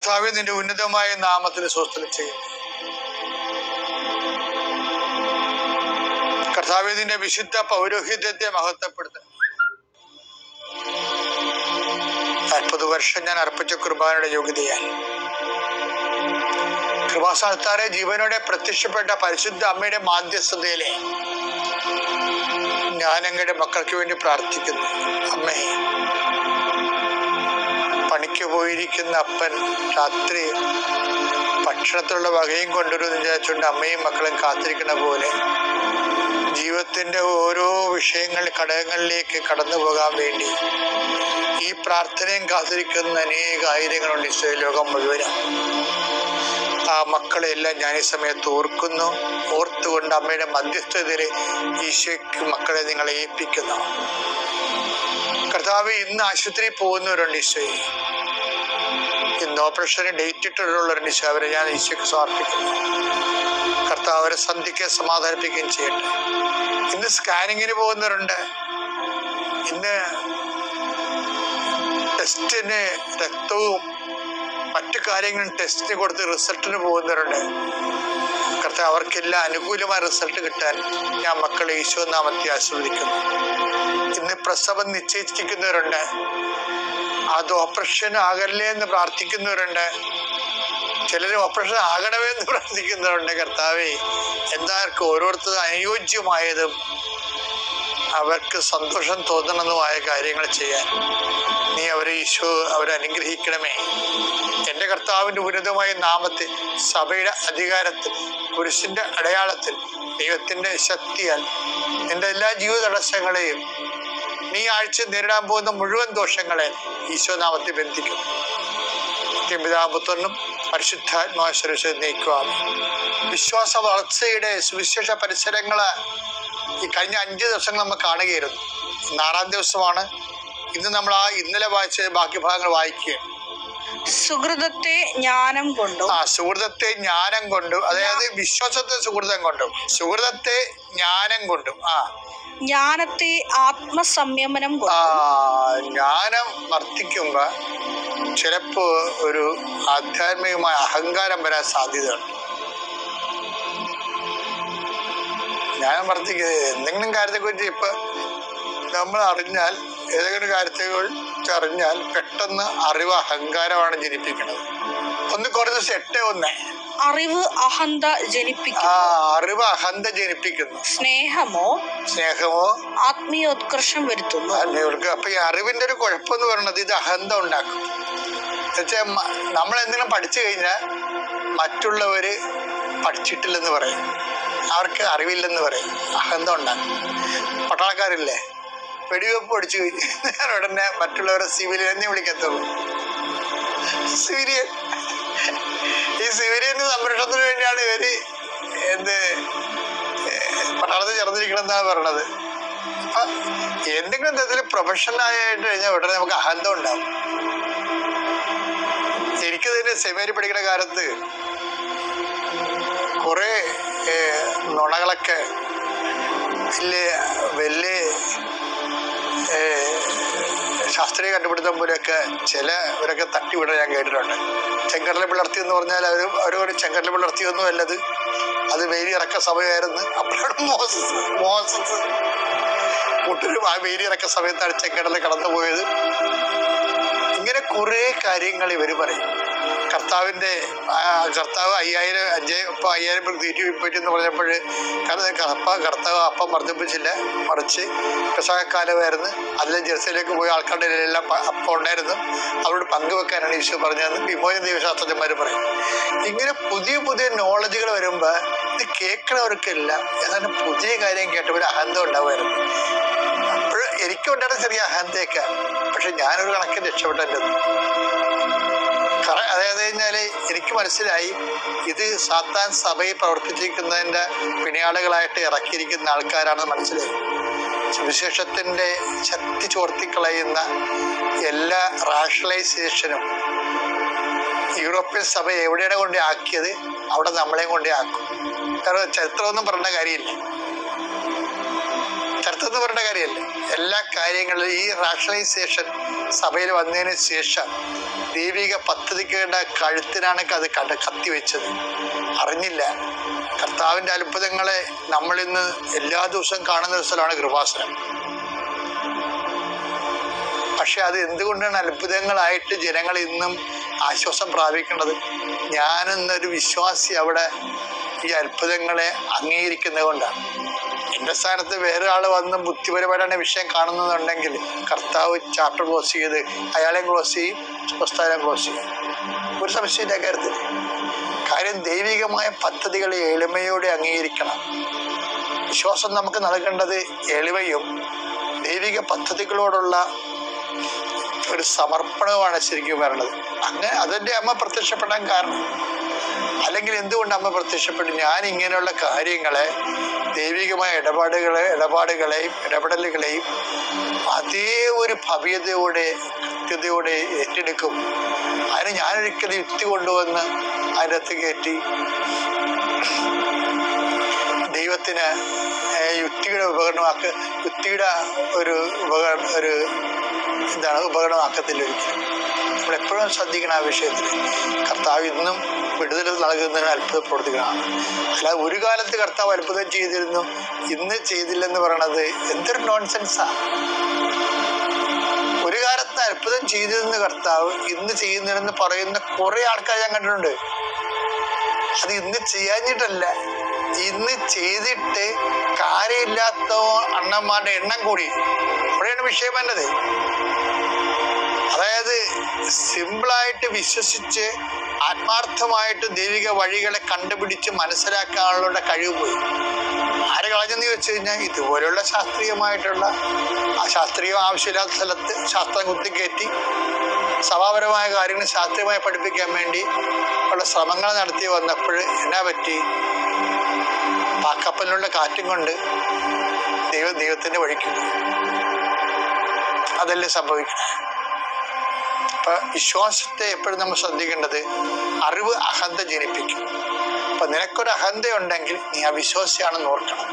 കർത്താവേ, നിന്റെ ഉന്നതമായ നാമത്തിൽ സ്തോത്രം ചെയ്യുന്നു. കർത്താവേ, നിന്റെ വിശുദ്ധ പൗരോഹിത്യത്തെ മഹത്വപ്പെടുത്തുന്നു. 40 വർഷം ഞാൻ അർപ്പിച്ച കുർബാനയുടെ യോഗ്യതയാൽ കൃപാസ്ഥാനത്താറെ ജീവനോടെ പ്രത്യക്ഷപ്പെട്ട പരിശുദ്ധ അമ്മയുടെ മാധ്യസ്ഥതയിലെ ഞാൻ അങ്ങയുടെ മക്കൾക്ക് വേണ്ടി പ്രാർത്ഥിക്കുന്നു. അമ്മേ, പണിക്ക് പോയിരിക്കുന്ന അപ്പൻ രാത്രി ഭക്ഷണത്തിലുള്ള വകയും കൊണ്ടുവരുമെന്ന് വിചാരിച്ചുകൊണ്ട് അമ്മയും മക്കളും കാത്തിരിക്കുന്ന പോലെ ജീവിതത്തിൻ്റെ ഓരോ ഘടകങ്ങളിലേക്ക് കടന്നു പോകാൻ വേണ്ടി ഈ പ്രാർത്ഥനയും കാത്തിരിക്കുന്ന അനേക ആയിരങ്ങളുണ്ട് ഇസ്രായേൽ ലോകം മുഴുവനും. ആ മക്കളെല്ലാം ഞാൻ ഈ സമയത്ത് ഓർത്തുകൊണ്ട് അമ്മയുടെ മധ്യസ്ഥതയിൽ ഈശോയ്ക്ക് മക്കളെ നിങ്ങളെ ഏൽപ്പിക്കുന്നു. കർത്താവ്, ഇന്ന് ആശുപത്രിയിൽ പോകുന്നവരുണ്ട് ഈശോയെ, ഇന്ന് ഓപ്പറേഷന് ഡേറ്റ് ഇട്ടിട്ടുള്ളവരുണ്ട് ഈശോ, അവരെ ഞാൻ ഈശോയ്ക്ക് സമർപ്പിക്കുന്നു. കർത്താവ് അവരെ സന്ധിക്കുകയും സമാധാനിപ്പിക്കുകയും ചെയ്യട്ടെ. ഇന്ന് സ്കാനിങ്ങിന് പോകുന്നവരുണ്ട്, ഇന്ന് ടെസ്റ്റിന് രക്തവും മറ്റു കാര്യങ്ങളും ടെസ്റ്റിന് കൊടുത്ത് റിസൾട്ടിന് പോകുന്നവരുണ്ട്. കർത്താവ്, അവർക്കെല്ലാം അനുകൂലമായ റിസൾട്ട് കിട്ടാൻ ഞാൻ മക്കളെ ഈശോ നാമത്തെ ആശീർവദിക്കുന്നു. ഇന്ന് പ്രസവം നിശ്ചയിച്ചിരിക്കുന്നവരുണ്ട്, അത് ഓപ്പറേഷൻ ആകല്ലേ എന്ന് പ്രാർത്ഥിക്കുന്നവരുണ്ട്, ചിലർ ഓപ്പറേഷൻ ആകണമേ എന്ന് പ്രാർത്ഥിക്കുന്നവരുണ്ട്. കർത്താവേ, എന്താർക്ക് ഓരോരുത്തരും അനുയോജ്യമായതും അവർക്ക് സന്തോഷം തോന്നണമെന്നുമായ കാര്യങ്ങൾ ചെയ്യാൻ നീ അവരെ അനുഗ്രഹിക്കണമേ. എൻ്റെ കർത്താവിൻ്റെ ഉന്നതമായ നാമത്തിൽ, സഭയുടെ അധികാരത്തിൽ, കുരിശിൻ്റെ അടയാളത്തിൽ, ദൈവത്തിൻ്റെ ശക്തിയാൽ നിന്റെ എല്ലാ ജീവിത തടസ്സങ്ങളെയും നീ ആഴ്ച നേരിടാൻ പോകുന്ന മുഴുവൻ ദോഷങ്ങളെ ഈശോനാമത്തിൽ ബന്ധിക്കും. പിതാപുത്രനും പരിശുദ്ധാത്മാശ്വര നീക്കുവാൻ വിശ്വാസ വളർച്ചയുടെ സുവിശേഷ പരിസരങ്ങള് ഈ കഴിഞ്ഞ 5 ദിവസങ്ങൾ നമ്മൾ കാണുകയായിരുന്നു. ഇന്ന് 6-ാം ദിവസമാണ്. ഇന്ന് നമ്മൾ ഇന്നലെ വായിച്ച ബാക്കി ഭാഗങ്ങൾ വായിക്കുക. സുഹൃതത്തെ ജ്ഞാനം കൊണ്ടും സുഹൃതത്തെ ജ്ഞാനം കൊണ്ടും, അതായത് വിശ്വാസത്തെ സുഹൃതം കൊണ്ടും, സുഹൃതത്തെ ജ്ഞാനം കൊണ്ടും, ജ്ഞാനത്തെ ആത്മസംയമനം കൊണ്ടും. ജ്ഞാനം വർദ്ധിക്കുമ്പോ ചിലപ്പോ ഒരു ആധ്യാത്മികമായ അഹങ്കാരം വരാൻ സാധ്യതയുണ്ട്. ജ്ഞാനം വർദ്ധിക്കുന്നത് എന്തെങ്കിലും കാര്യത്തെക്കുറിച്ച് ഇപ്പൊ നമ്മൾ അറിഞ്ഞാൽ, ഏതെങ്കിലും കാര്യത്തെക്കുറിച്ച് അറിഞ്ഞാൽ പെട്ടെന്ന് അറിവ് അഹങ്കാരമാണ് ജനിപ്പിക്കുന്നത്. 1 കൊരിന്ത്യർ 8:1 അറിവ് അഹന്ത ജനിപ്പിക്കുന്നു. അറിവ് അഹന്ത ജനിപ്പിക്കുന്നു. സ്നേഹമോ ആത്മീയോത്കർഷം വരുത്തുന്നു. അപ്പൊ ഈ അറിവിന്റെ ഒരു കുഴപ്പമെന്ന് പറയുന്നത് ഇത് അഹന്ത ഉണ്ടാക്കും. എന്നുവെച്ചാൽ നമ്മൾ എന്തെങ്കിലും പഠിച്ചു കഴിഞ്ഞാൽ മറ്റുള്ളവര് പഠിച്ചിട്ടില്ലെന്ന് പറയും, അവർക്ക് അറിവില്ലെന്ന് പറയും, അഹന്ത ഉണ്ടാക്കും. പട്ടാളക്കാരില്ലേ, വെടിവെപ്പ് പഠിച്ചു കഴിഞ്ഞാൽ ഉടനെ മറ്റുള്ളവരെ സിവിലിയൻ എന്നേ വിളിക്കത്തുള്ളൂ. സിവിലിയൻ. ഈ സിവിലിയൻ സംരക്ഷണത്തിന് വേണ്ടിയാണ് ഇവര് പട്ടാളത്തിൽ ചേർന്നിരിക്കണം എന്നാണ് പറയണത്. അപ്പൊ എന്തെങ്കിലും തരത്തിൽ പ്രൊഫഷണൽ ആയിട്ട് കഴിഞ്ഞാൽ ഉടനെ നമുക്ക് അഹന്ത ഉണ്ടാവും. എനിക്ക് തന്നെ സെമിനാരി പഠിക്കുന്ന കാലത്ത് കുറെ നുണകളൊക്കെ വലിയ ശാസ്ത്രീയ കണ്ടുപിടുത്തം പോലെയൊക്കെ ചിലവരൊക്കെ തട്ടിവിടാൻ ഞാൻ കേട്ടിട്ടുണ്ട്. ചെങ്കടല പിളർത്തി എന്ന് പറഞ്ഞാൽ അവരൊരു ചെങ്കടല പിളർത്തിയൊന്നും അല്ലത്, അത് വേലി ഇറക്ക സമയമായിരുന്നു. അപ്പോഴാണ് മോസസ് കൂട്ടരും ആ വേലി ഇറക്ക സമയത്താണ് ചെങ്കടല കടന്നു പോയത്. ഇങ്ങനെ കുറെ കാര്യങ്ങൾ ഇവർ പറയും. കർത്താവ് 5000 തീറ്റി പറ്റുമെന്ന് പറഞ്ഞപ്പോൾ കർത്താവ് അപ്പം വർദ്ധിപ്പിച്ചില്ല, മറിച്ച് പെസഹക്കാലമായിരുന്നു. അതിലെ ജെറുസലേമിലേക്ക് പോയ ആൾക്കാരുടെ എല്ലാം അപ്പം ഉണ്ടായിരുന്നു, അവരോട് പങ്കുവെക്കാനാണ് ഈശോ പറഞ്ഞതെന്ന് വിമോചന ദൈവശാസ്ത്രജ്ഞന്മാർ പറയും. ഇങ്ങനെ പുതിയ നോളജുകൾ വരുമ്പോൾ ഇത് കേൾക്കണവർക്കില്ല, ഏതാണ്ട് പുതിയ കാര്യം കേട്ടപ്പോൾ അഹന്ത ഉണ്ടാവുമായിരുന്നു. അപ്പോൾ എനിക്കുണ്ടായിരുന്ന ചെറിയ അഹന്തയൊക്കെ, പക്ഷെ ഞാനൊരു കണക്കിന് രക്ഷപ്പെട്ടത്. അതായത് കഴിഞ്ഞാല് എനിക്ക് മനസ്സിലായി, ഇത് സാത്താൻ സഭയിൽ പ്രവർത്തിച്ചിരിക്കുന്നതിൻ്റെ പിണിയാളുകളായിട്ട് ഇറക്കിയിരിക്കുന്ന ആൾക്കാരാണെന്ന് മനസ്സിലായി. സുവിശേഷത്തിൻ്റെ ശക്തി ചോർത്തിക്കളയുന്ന എല്ലാ റാഷണലൈസേഷനും യൂറോപ്യൻ സഭ എവിടെയാണ് കൊണ്ടേ ആക്കിയത്, അവിടെ നമ്മളെയും കൊണ്ടേ ആക്കും. കാരണം ചരിത്രമൊന്നും പറയേണ്ട കാര്യമില്ല. എല്ലാ കാര്യങ്ങളിലും ഈ റാഷണലൈസേഷൻ സഭയിൽ വന്നതിന് ശേഷം ദൈവിക പദ്ധതികളുടെ കഴുത്തിനാണ് അത് കത്തിവെച്ചത്. അറിഞ്ഞില്ല. കർത്താവിൻ്റെ അത്ഭുതങ്ങളെ നമ്മളിന്ന് എല്ലാ ദിവസവും കാണുന്ന ഒരു സ്ഥലമാണ് കൃപാസനം. പക്ഷെ അത് എന്തുകൊണ്ടാണ് അത്ഭുതങ്ങളായിട്ട് ജനങ്ങൾ ഇന്നും ആശ്വാസം പ്രാപിക്കേണ്ടത്? ഞാനെന്നൊരു വിശ്വാസി അവിടെ ഈ അത്ഭുതങ്ങളെ അംഗീകരിക്കുന്നത് കൊണ്ടാണ്. എൻ്റെ സ്ഥാനത്ത് വേറെ ആൾ വന്ന് ബുദ്ധിപരമായിട്ടാണ് വിഷയം കാണുന്നതുണ്ടെങ്കിൽ കർത്താവ് ചാപ്റ്റർ ക്ലോസ് ചെയ്ത് അയാളെയും ക്ലോസ് ചെയ്യും, പുസ്തകം ക്ലോസ് ചെയ്യും. ഒരു സംശയമില്ല കാര്യത്തിൽ. കാര്യം ദൈവികമായ പദ്ധതികളെ എളിമയോടെ അംഗീകരിക്കണം. വിശ്വാസം നമുക്ക് നൽകേണ്ടത് എളിമയും ദൈവിക പദ്ധതികളോടുള്ള ഒരു സമർപ്പണവുമാണ് ശരിക്കും വരണത്. അങ്ങനെ അതിൻ്റെ അമ്മ പ്രത്യക്ഷപ്പെടാൻ കാരണം. അല്ലെങ്കിൽ എന്തുകൊണ്ട് അമ്മ പ്രത്യക്ഷപ്പെട്ടു? ഞാൻ ഇങ്ങനെയുള്ള കാര്യങ്ങളെ, ദൈവികമായ ഇടപാടുകളെയും ഇടപെടലുകളെയും അതേ ഒരു ഭവ്യതയോടെ കൃത്യതയോടെ ഏറ്റെടുക്കും. അതിന് ഞാനൊരിക്കലും യുക്തി കൊണ്ടുവന്ന് അതിൻ്റെ അകത്ത് കയറ്റി ദൈവത്തിന് യുക്തിയുടെ ഉപകരണമാക്കത്തില്ല ഒരിക്കലും. നമ്മളെപ്പോഴും ശ്രദ്ധിക്കണം ആ വിഷയത്തിൽ. കർത്താവ് ഇന്നും വിടുതൽ നൽകുന്നതിന് അത്ഭുത പ്രവർത്തികളാണ്. അല്ലാതെ ഒരു കാലത്ത് കർത്താവ് അത്ഭുതം ചെയ്തിരുന്നു, ഇന്ന് ചെയ്തില്ലെന്ന് പറയണത് എന്തൊരു നോൺസെൻസാ. ഒരു കാലത്ത് അത്ഭുതം ചെയ്തിരുന്ന കർത്താവ് ഇന്ന് ചെയ്യുന്നില്ലെന്ന് പറയുന്ന കുറെ ആൾക്കാർ ഞാൻ കണ്ടിട്ടുണ്ട്. അത് ഇന്ന് ചെയ്യാഞ്ഞിട്ടല്ല, ഇന്ന് ചെയ്തിട്ട് കാര്യമില്ലാത്ത അണ്ണന്മാരുടെ എണ്ണം കൂടി. അവിടെയാണ് വിഷയം വന്നത്. അതായത് സിമ്പിളായിട്ട് വിശ്വസിച്ച് ആത്മാർത്ഥമായിട്ട് ദൈവിക വഴികളെ കണ്ടുപിടിച്ച് മനസ്സിലാക്കാനുള്ള കഴിവ് പോയി. ആര് കളഞ്ഞെന്ന് ചോദിച്ചു കഴിഞ്ഞാൽ ഇതുപോലെയുള്ള ശാസ്ത്രീയമായിട്ടുള്ള ശാസ്ത്രീയം ആവശ്യമില്ലാത്ത സ്ഥലത്ത് ശാസ്ത്രം കുത്തിക്കയറ്റി സഭാപരമായ കാര്യങ്ങൾ ശാസ്ത്രീയമായി പഠിപ്പിക്കാൻ വേണ്ടി ഉള്ള ശ്രമങ്ങൾ നടത്തി വന്നപ്പോൾ എന്നാ പറ്റി? പാക്കപ്പലിനുള്ള കാറ്റും കൊണ്ട് ദൈവത്തിൻ്റെ വഴിക്കും. അതല്ലേ സംഭവിക്കണം. അപ്പൊ വിശ്വാസത്തെ എപ്പോഴും നമ്മൾ ശ്രദ്ധിക്കേണ്ടത്, അറിവ് അഹന്ത ജനിപ്പിക്കും. അപ്പൊ നിനക്കൊരു അഹന്തയുണ്ടെങ്കിൽ നീ അവിശ്വാസിയാണെന്ന് ഓർക്കണം.